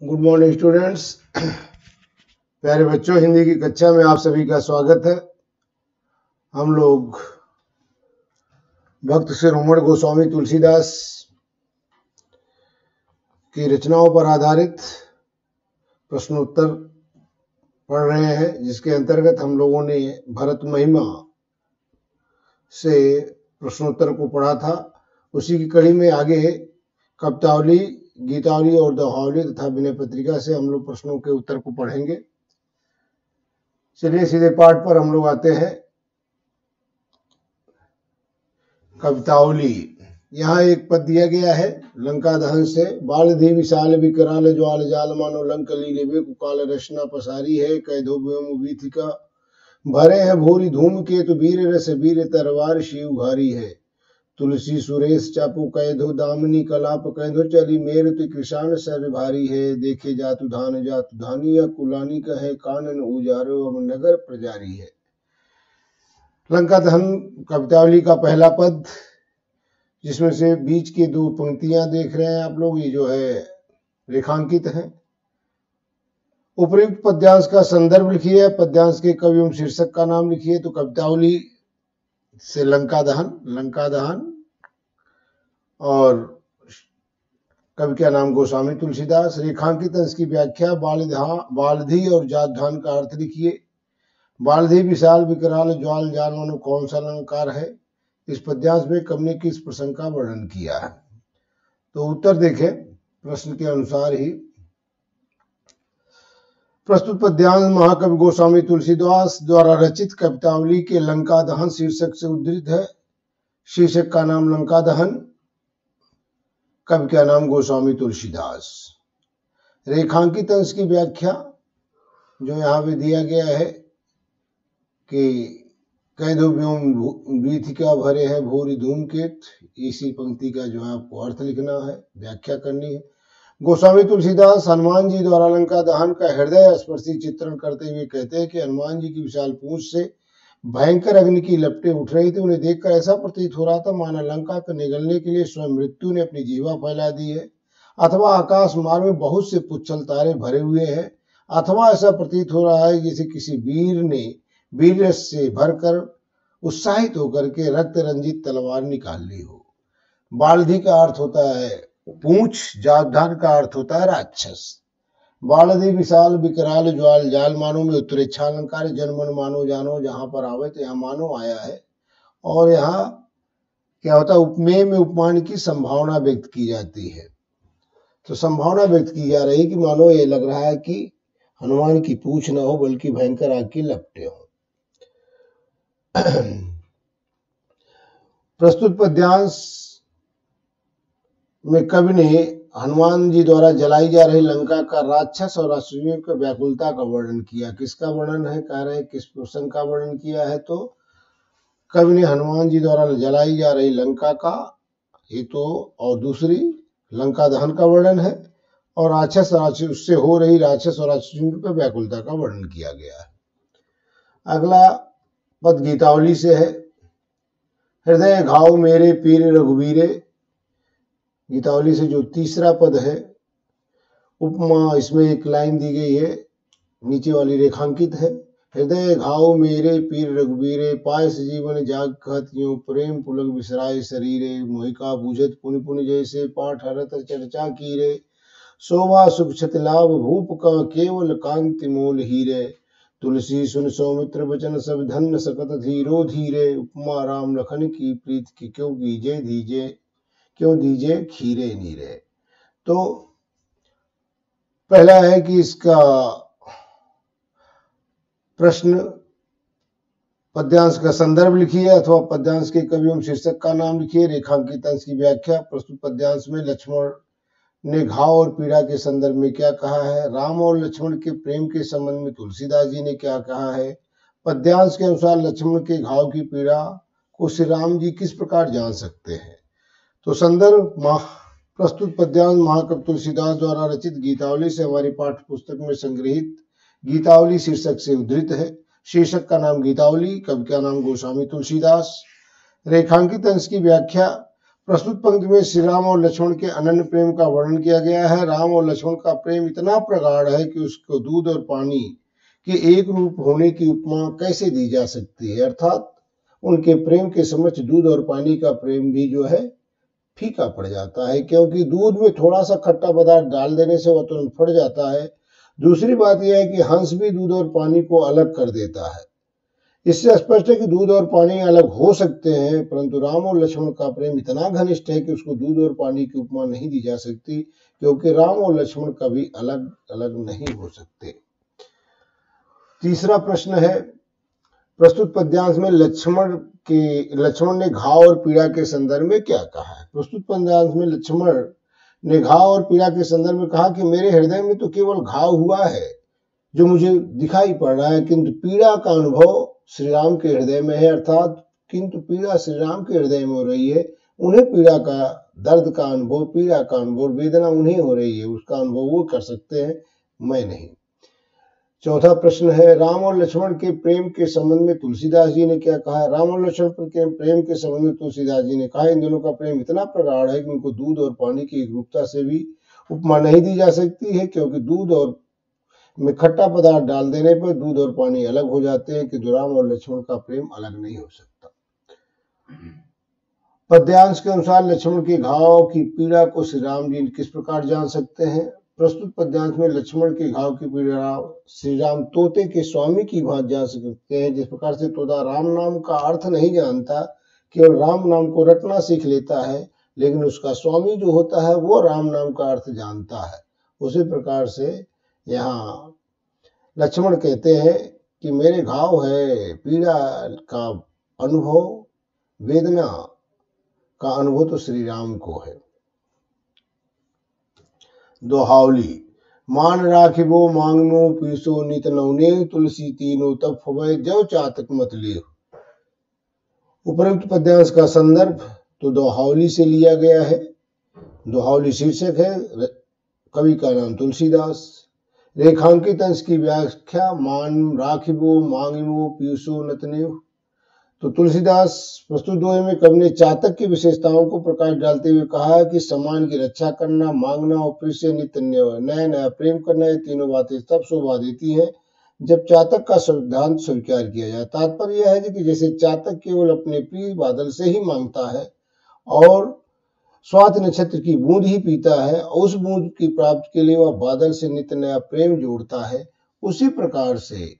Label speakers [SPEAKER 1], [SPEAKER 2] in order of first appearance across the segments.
[SPEAKER 1] Good morning students. प्यारे बच्चों, हिंदी की कक्षा में आप सभी का स्वागत है। हम लोग भक्त शिरोमणि गोस्वामी तुलसीदास की रचनाओं पर आधारित प्रश्नोत्तर पढ़ रहे हैं, जिसके अंतर्गत हम लोगों ने भरत महिमा से प्रश्नोत्तर को पढ़ा था। उसी की कड़ी में आगे कवितावली, गीतावली और दोहावली तथा विनय पत्रिका से हम लोग प्रश्नों के उत्तर को पढ़ेंगे। चलिए सीधे पाठ पर हम लोग आते हैं। कवितावली, यहाँ एक पद दिया गया है लंका दहन से। बालधि विशाल विकराल ज्वाल जाल मानो लंक लीले कुकाल रचना पसारी है। कैधो व्योम वीथिका भरे है भूरी धूम के तो वीर रस वीर तरवार शिव घारी है। तुलसी सुरेश चापू कैधो दामिनी कलाप कैधो चली मेर तो कृषाण सर भारी है। देखे जातु धानी या कुलानी का है कानन उजारो अब नगर प्रजारी है। लंका दहन कवितावली का पहला पद, जिसमें से बीच की दो पंक्तियां देख रहे हैं आप लोग, ये जो है रेखांकित है। उपयुक्त पद्यांश का संदर्भ लिखिए, पद्यांश के कवि एवं शीर्षक का नाम लिखिए। तो कवितावली से लंका दहन और कवि का नाम गोस्वामी तुलसीदास। रेखांकित अंश की व्याख्या, बालधि और जातधान का अर्थ लिखिए। बालधि विशाल विकराल ज्वाल जाल मानो कौन सा अलंकार है। इस पद्यांश में कवि ने किस प्रसंग का वर्णन किया है। तो उत्तर देखें प्रश्न के अनुसार ही। प्रस्तुत पद्यांश महाकवि गोस्वामी तुलसीदास द्वारा रचित कवितावली के लंका दहन शीर्षक से उद्धृत है। शीर्षक का नाम लंका दहन, कवि का नाम गोस्वामी तुलसीदास। रेखांकित अंश की व्याख्या जो यहाँ पे दिया गया है कि कैधो व्योम वीथिका भरे है भूरी धूमकेत, इसी पंक्ति का जो है आपको अर्थ लिखना है, व्याख्या करनी है। गोस्वामी तुलसीदास हनुमान जी द्वारा लंका दहन का हृदय स्पर्शी चित्रण करते हुए कहते हैं कि हनुमान जी की विशाल पूंछ से भयंकर अग्नि की लपटें उठ रही थी। उन्हें देखकर ऐसा प्रतीत हो रहा था माना लंका को निगलने के लिए स्वयं मृत्यु ने अपनी जीवा फैला दी है, अथवा आकाश मार्ग में बहुत से पुच्छल तारे भरे हुए हैं, अथवा ऐसा प्रतीत हो रहा है जैसे किसी वीर ने वीर से भरकर उत्साहित होकर के रक्त रंजित तलवार निकाल ली हो। बालधि का अर्थ होता है पूंछ, जातधान का अर्थ होता है राक्षस। बालधि विशाल विकराल ज्वाल जाल मानो में उत्तरेच्छा अलंकार, जनमन मानो जानो, जहां पर आवे तो यहाँ मानो आया है। और यहाँ क्या होता है, उपमेय में उपमान की संभावना व्यक्त की जाती है। तो संभावना व्यक्त की जा रही कि मानो ये लग रहा है कि हनुमान की पूंछ ना हो बल्कि भयंकर आग की लपटें हो। प्रस्तुत पद्यांश में कवि ने हनुमान जी द्वारा जलाई जा रही लंका का राक्षस और राक्षसियों की व्याकुलता का वर्णन किया। किसका वर्णन है, कह रहे किस प्रसंग का वर्णन किया है। तो कवि ने हनुमान जी द्वारा जलाई जा रही लंका का ये तो, और दूसरी लंका दहन का वर्णन है, और राक्षस उससे हो रही राक्षस और राक्षसियों की व्याकुलता का वर्णन किया गया है। अगला पद गीतावली से है। हृदय घाव मेरे पीर रघुवीरे, गीतावली से जो तीसरा पद है। उपमा, इसमें एक लाइन दी गई है, नीचे वाली रेखांकित है। हृदय घाव मेरे पीर रघुवीरे, पायस जीवन जाग कहत यूं, प्रेम पुलक बिसराए शरीरे, मोहिका बूझत पुनि पुनि जैसे, पाठ हरत चर्चा कीरे, शोभा सुख छत लाभ भूप का केवल कांति मोल हीरे, तुलसी सुन सौमित्र वचन सब धन्य सकत धीरो धीरे, उपमा राम लखन की प्रीत की क्यों दीजे खीरे नीरे। तो पहला है कि इसका प्रश्न, पद्यांश का संदर्भ लिखिए अथवा पद्यांश के कवि एवं शीर्षक का नाम लिखिए। रेखांकित अंश की व्याख्या, प्रस्तुत पद्यांश में लक्ष्मण ने घाव और पीड़ा के संदर्भ में क्या कहा है। राम और लक्ष्मण के प्रेम के संबंध में तुलसीदास जी ने क्या कहा है। पद्यांश के अनुसार लक्ष्मण के घाव की पीड़ा को श्री राम जी किस प्रकार जान सकते हैं। तो संदर्भ, प्रस्तुत पद्यांश महाकवि तुलसीदास द्वारा रचित गीतावली से हमारी पाठ्य पुस्तक में संग्रहित गीतावली शीर्षक से उद्धृत है। शीर्षक का नाम गीतावली, कवि का नाम गोस्वामी तुलसीदास। रेखांकित अंश की व्याख्या, प्रस्तुत पंक्ति में श्री राम और लक्ष्मण के अनन्य प्रेम का वर्णन किया गया है। राम और लक्ष्मण का प्रेम इतना प्रगाढ़ है कि उसको दूध और पानी के एक रूप होने की उपमा कैसे दी जा सकती है, अर्थात उनके प्रेम के समक्ष दूध और पानी का प्रेम भी जो है फीका पड़ जाता है, क्योंकि दूध में थोड़ा सा खट्टा पदार्थ डाल देने से वह तुरंत फट जाता है। दूसरी बात यह है कि हंस भी दूध और पानी को अलग कर देता है। इससे स्पष्ट है कि दूध और पानी अलग हो सकते हैं, परंतु राम और लक्ष्मण का प्रेम इतना घनिष्ठ है कि उसको दूध और पानी की उपमा नहीं दी जा सकती, क्योंकि राम और लक्ष्मण कभी अलग अलग नहीं हो सकते। तीसरा प्रश्न है, प्रस्तुत पद्यांश में लक्ष्मण ने घाव और पीड़ा के संदर्भ में क्या कहा है। प्रस्तुत पद्यांश में लक्ष्मण ने घाव और पीड़ा के संदर्भ में कहा कि मेरे हृदय में तो केवल घाव हुआ है जो मुझे दिखाई पड़ रहा है, किंतु पीड़ा का अनुभव श्री राम के हृदय में है, अर्थात किंतु पीड़ा श्री राम के हृदय में हो रही है। उन्हें पीड़ा का, दर्द का अनुभव, पीड़ा का अनुभव, वेदना उन्हें हो रही है, उसका अनुभव वो कर सकते हैं, मैं नहीं। चौथा प्रश्न है, राम और लक्ष्मण के प्रेम के संबंध में तुलसीदास जी ने क्या कहा। राम और लक्ष्मण के प्रेम के संबंध में तुलसीदास जी ने कहा, इन दोनों का प्रेम इतना प्रगाढ़ है कि उनको दूध और पानी की एकरूपता से भी उपमा नहीं दी जा सकती है, क्योंकि दूध और में खट्टा पदार्थ डाल देने पर दूध और पानी अलग हो जाते हैं, कि राम और लक्ष्मण का प्रेम अलग नहीं हो सकता। पद्यांश के अनुसार लक्ष्मण के घाव की पीड़ा को श्री राम जी किस प्रकार जान सकते हैं। प्रस्तुत पद्यांश में लक्ष्मण के घाव की पीड़ा श्री राम तोते के स्वामी की भांति जान सकते हैं। जिस प्रकार से तोता राम नाम का अर्थ नहीं जानता, केवल राम नाम को रटना सीख लेता है, लेकिन उसका स्वामी जो होता है वो राम नाम का अर्थ जानता है, उसी प्रकार से यहाँ लक्ष्मण कहते हैं कि मेरे घाव है, पीड़ा का अनुभव, वेदना का अनुभव तो श्री राम को है। दोहावली, मान राखिबो मांगनो पीसो नित नवने तुलसी तीनों तब फवै जव चातक मत ले। उपरोक्त पद्यांश का संदर्भ तो दोहावली से लिया गया है। दोहावली शीर्षक है, कवि का नाम तुलसीदास। रेखांकित अंश की व्याख्या, मान राखिबो मांगिबो पीसो नतनेव। तो तुलसीदास प्रस्तुत दोहे में कवि ने चातक की विशेषताओं को प्रकाश डालते हुए कहा कि सम्मान की रक्षा करना, मांगना और प्रिय से नित्य नया नया प्रेम करना, ये तीनों बातें तब शोभा देती है जब चातक का सिद्धांत स्वीकार किया जाए। तात्पर्य यह है कि जैसे चातक केवल अपने प्रिय बादल से ही मांगता है और स्वाति नक्षत्र की बूंद ही पीता है, उस बूंद की प्राप्ति के लिए वह बादल से नित्य नया प्रेम जोड़ता है, उसी प्रकार से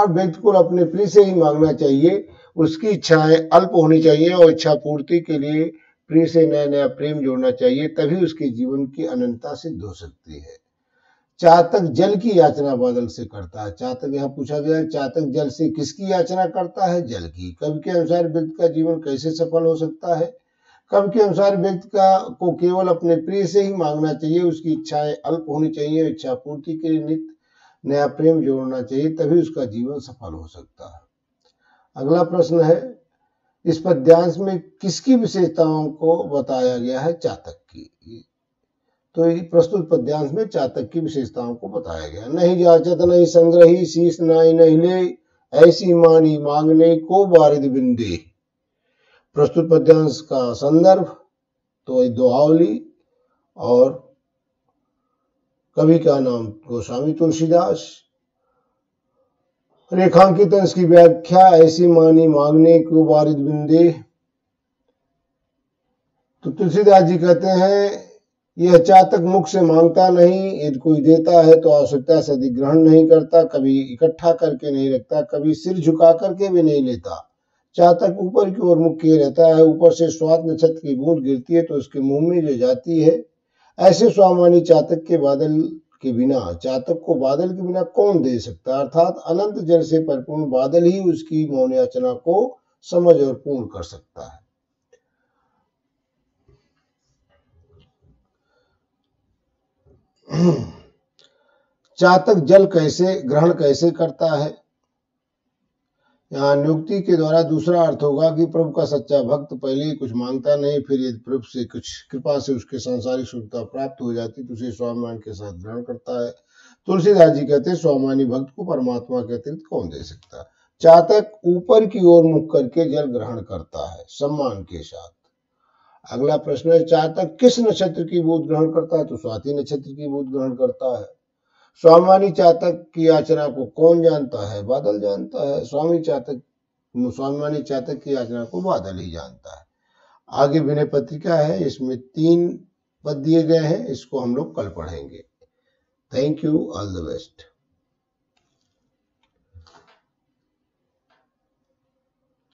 [SPEAKER 1] व्यक्ति को अपने प्रिय से ही मांगना चाहिए। उसकी इच्छाएं अल्प होनी चाहिए और इच्छा पूर्ति के लिए प्रिय से नया नया प्रेम जोड़ना चाहिए, तभी उसके जीवन की अनंतता सिद्ध हो सकती है। चातक जल की याचना बादल से करता है। चातक, यहाँ पूछा गया है, चातक जल से किसकी याचना करता है? जल की। कवि के अनुसार व्यक्ति का जीवन कैसे सफल हो सकता है? कवि के अनुसार व्यक्ति को केवल अपने प्रिय से ही मांगना चाहिए, उसकी इच्छाएं अल्प होनी चाहिए, इच्छा पूर्ति के लिए नित्य नया प्रेम जोड़ना चाहिए, तभी उसका जीवन सफल हो सकता है। अगला प्रश्न है, इस पद्यांश में किसकी विशेषताओं को बताया गया है? चातक की। तो प्रस्तुत पद्यांश में चातक की विशेषताओं को बताया गया। नहीं जाचत नहीं संग्रही, शीश नाई नहीं ले, ऐसी मानी मांगने को बारिद बिंदे। प्रस्तुत पद्यांश का संदर्भ तो दोहावली और कवि का नाम गोस्वामी तुलसीदास। रेखांकित अंश की व्याख्या, ऐसी मानी मांगने को बारिद बिंदे। तो तुलसीदास जी कहते हैं, यह चातक मुख से मांगता नहीं, यदि कोई देता है तो आवश्यकता से अधिक ग्रहण नहीं करता, कभी इकट्ठा करके नहीं रखता, कभी सिर झुका करके भी नहीं लेता। चातक ऊपर की ओर मुख किए रहता है, ऊपर से स्वाति नक्षत्र की बूंद गिरती है तो उसके मुंह में जो जाती है। ऐसे स्वामानी चातक के बादल के बिना, चातक को बादल के बिना कौन दे सकता, अर्थात अनंत जल से परिपूर्ण बादल ही उसकी मौन याचना को समझ और पूर्ण कर सकता है। चातक जल कैसे ग्रहण कैसे करता है? यहाँ नियुक्ति के द्वारा दूसरा अर्थ होगा कि प्रभु का सच्चा भक्त पहले ही कुछ मांगता नहीं, फिर यदि प्रभु से कुछ कृपा से उसके सांसारिक सुखता प्राप्त हो जाती तो उसे स्वाभिमान के साथ ग्रहण करता है। तुलसीदास जी कहते हैं, स्वाभिमानी भक्त को परमात्मा के अतिरिक्त कौन दे सकता। चातक ऊपर की ओर मुख करके जल ग्रहण करता है सम्मान के साथ। अगला प्रश्न है, चातक किस नक्षत्र की बोध ग्रहण करता है? तो स्वाति नक्षत्र की बोध ग्रहण करता है। स्वाभिमानी चातक की याचना को कौन जानता है? बादल जानता है। स्वाभिमानी चातक की याचना को बादल ही जानता है। आगे विनय पत्रिका है, इसमें 3 पद दिए गए हैं, इसको हम लोग कल पढ़ेंगे। Thank you, all the best.